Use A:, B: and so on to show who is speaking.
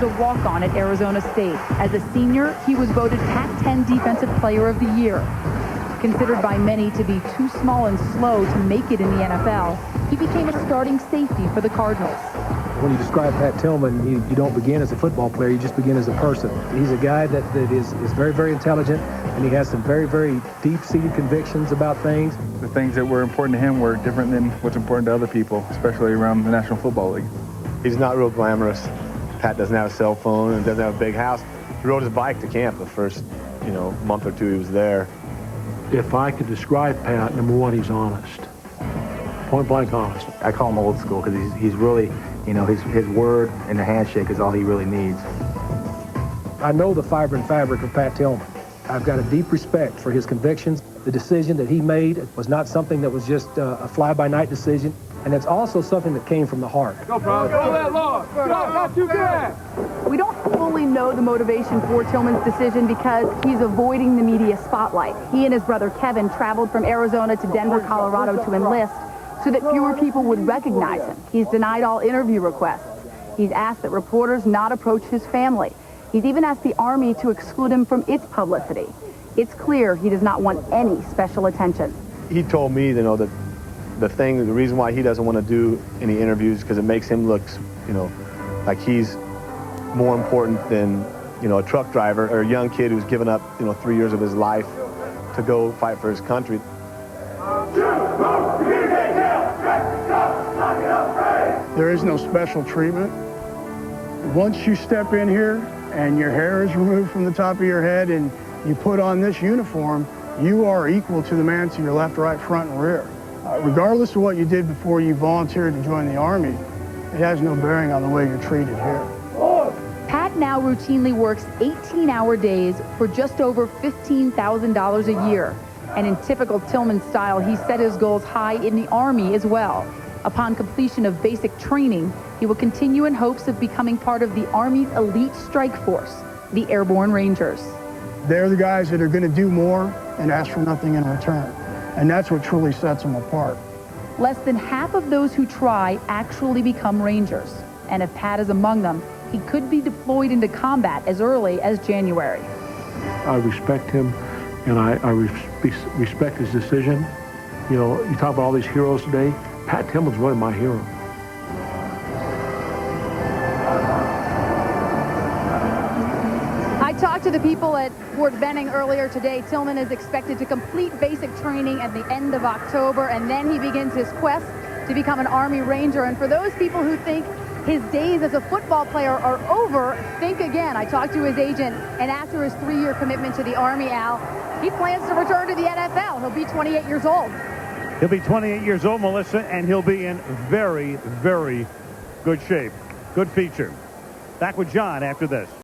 A: was a walk-on at Arizona State. As a senior, he was voted Pac-10 Defensive Player of the Year. Considered by many to be too small and slow to make it in the NFL, he became a starting safety for the Cardinals.
B: When you describe Pat Tillman, you don't begin as a football player, you just begin as a person. He's a guy that is very, very intelligent, and he has some very, very deep-seated convictions about things.
C: The things that were important to him were different than what's important to other people, especially around the National Football League.
D: He's not real glamorous. Pat doesn't have a cell phone and doesn't have a big house. He rode his bike to camp the first, month or two he was there.
E: If I could describe Pat, number one, he's honest. Point blank honest.
F: I call him old school because he's really, his word and the handshake is all he really needs.
B: I know the fiber and fabric of Pat Tillman. I've got a deep respect for his convictions. The decision that he made was not something that was just a fly-by-night decision, and it's also something that came from the heart.
G: Go, bro. Go that long. Go, not too good.
A: We don't fully know the motivation for Tillman's decision because he's avoiding the media spotlight. He and his brother Kevin traveled from Arizona to Denver, Colorado to enlist so that fewer people would recognize him. He's denied all interview requests. He's asked that reporters not approach his family. He's even asked the Army to exclude him from its publicity. It's clear he does not want any special attention.
D: He told me, that the reason why he doesn't want to do any interviews because it makes him look, like he's more important than, a truck driver or a young kid who's given up, 3 years of his life to go fight for his country.
H: There is no special treatment. Once you step in here and your hair is removed from the top of your head and you put on this uniform, you are equal to the man to your left, right, front, and rear. Regardless of what you did before you volunteered to join the Army, it has no bearing on the way you're treated here.
A: Pat now routinely works 18-hour days for just over $15,000 a year. And in typical Tillman style, he set his goals high in the Army as well. Upon completion of basic training, he will continue in hopes of becoming part of the Army's elite strike force, the Airborne Rangers.
H: They're the guys that are going to do more and ask for nothing in return. And that's what truly sets them apart.
A: Less than half of those who try actually become Rangers. And if Pat is among them, he could be deployed into combat as early as January.
E: I respect him, and I respect his decision. You talk about all these heroes today. Pat Tillman's really my hero.
A: I talked to the people at Fort Benning earlier today. Tillman is expected to complete basic training at the end of October, and then he begins his quest to become an Army Ranger. And for those people who think his days as a football player are over, think again. I talked to his agent, and after his 3-year commitment to the Army, Al, he plans to return to the NFL. He'll be 28 years old.
I: He'll be 28 years old, Melissa, and he'll be in very, very good shape. Good feature. Back with John after this.